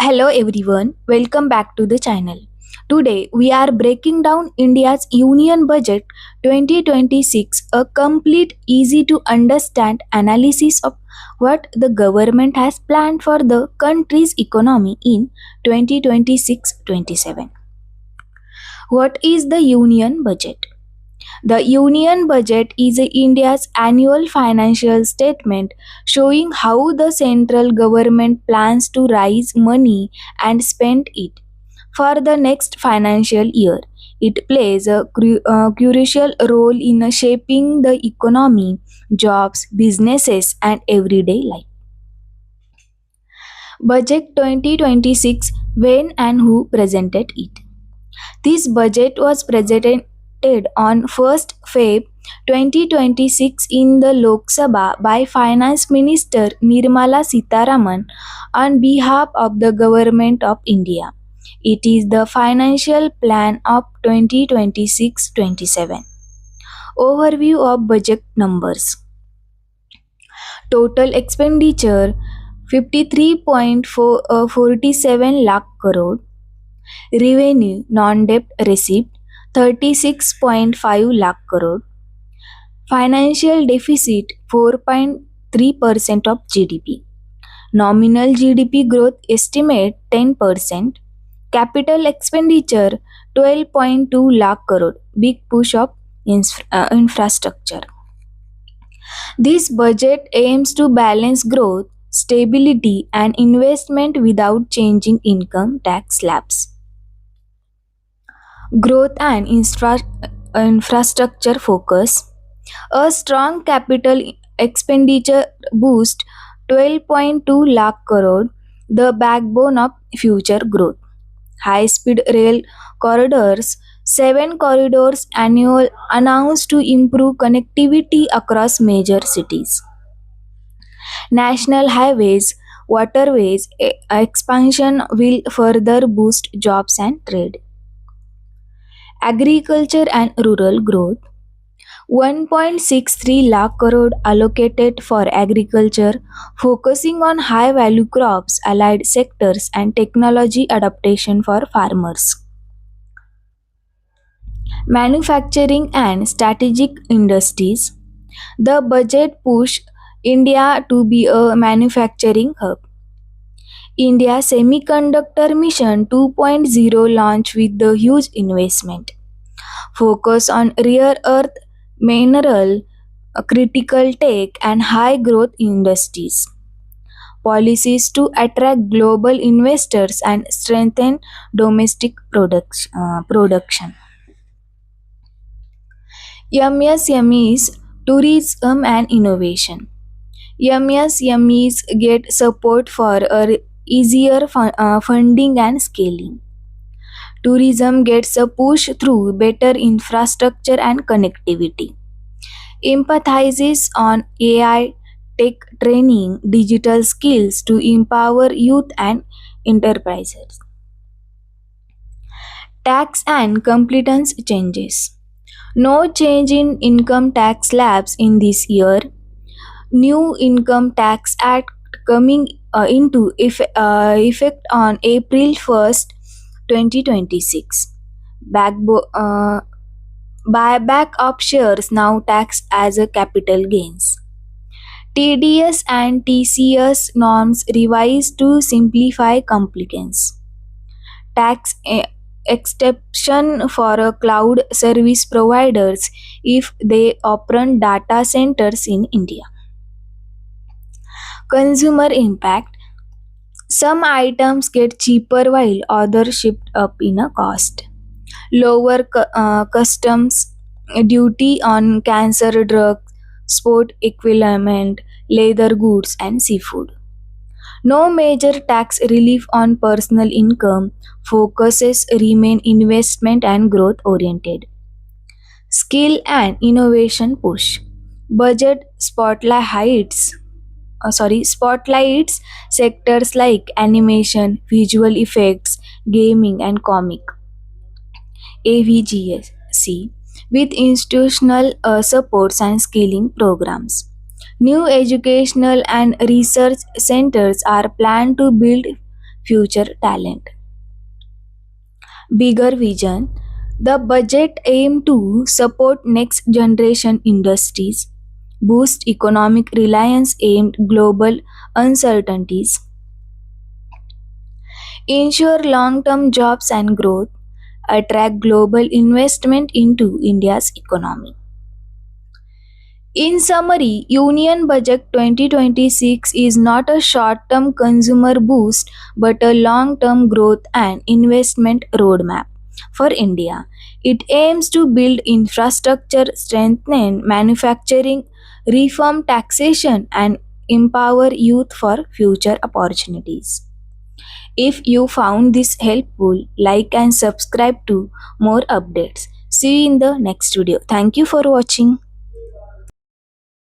Hello everyone, welcome back to the channel. Today we are breaking down India's Union Budget 2026, a complete, easy to understand analysis of what the government has planned for the country's economy in 2026-27. What is the Union Budget? The Union Budget is India's annual financial statement showing how the central government plans to raise money and spend it for the next financial year. It plays a crucial role in shaping the economy, jobs, businesses, and everyday life. Budget 2026, when and who presented it? This budget was presented on 1st Feb 2026 in the Lok Sabha by Finance Minister Nirmala Sitharaman on behalf of the Government of India. It is the financial plan of 2026-27. Overview of budget numbers. Total expenditure 53.47 lakh crore. Revenue non-debt receipt 36.5 lakh crore. Financial deficit 4.3% of GDP. Nominal GDP growth estimate 10%. Capital expenditure 12.2 lakh crore. Big push of infrastructure. This budget aims to balance growth, stability, and investment without changing income tax slabs. Growth and infrastructure focus. A strong capital expenditure boost 12.2 lakh crore, the backbone of future growth. High speed rail corridors, 7 corridors annual announced to improve connectivity across major cities. National highways, waterways expansion will further boost jobs and trade. Agriculture and rural growth. 1.63 lakh crore allocated for agriculture, focusing on high value crops, allied sectors, and technology adaptation for farmers. Manufacturing and strategic industries. The budget pushed India to be a manufacturing hub. India Semiconductor Mission 2.0 launch with the huge investment. Focus on rare earth mineral, critical tech, and high growth industries. Policies to attract global investors and strengthen domestic production. MSMEs, tourism and innovation. MSMEs get support for easier funding and scaling. Tourism gets a push through better infrastructure and connectivity. Empathizes on AI, tech training, digital skills to empower youth and enterprises. Tax and competence changes. No change in income tax slabs in this year. New Income Tax Act coming into effect on April 1st, 2026. Buyback of shares now taxed as a capital gains. TDS and TCS norms revised to simplify compliance. Tax exception for cloud service providers if they operate data centers in India. Consumer impact. Some items get cheaper while others shift up in a cost. Lower customs duty on cancer drugs, sport equipment, leather goods, and seafood. No major tax relief on personal income. Focuses remain investment and growth oriented. Skill and innovation push. Budget spotlights sectors like animation, visual effects, gaming, and comic (AVGC) with institutional supports and skilling programs. New educational and research centers are planned to build future talent. Bigger vision. The budget aim to support next generation industries, boost economic reliance aimed global uncertainties, ensure long-term jobs and growth, attract global investment into India's economy. In summary, Union Budget 2026 is not a short-term consumer boost but a long-term growth and investment roadmap for India. It aims to build infrastructure, strengthen manufacturing, reform taxation and empower youth for future opportunities. If you found this helpful, like and subscribe to more updates. See you in the next video. Thank you for watching.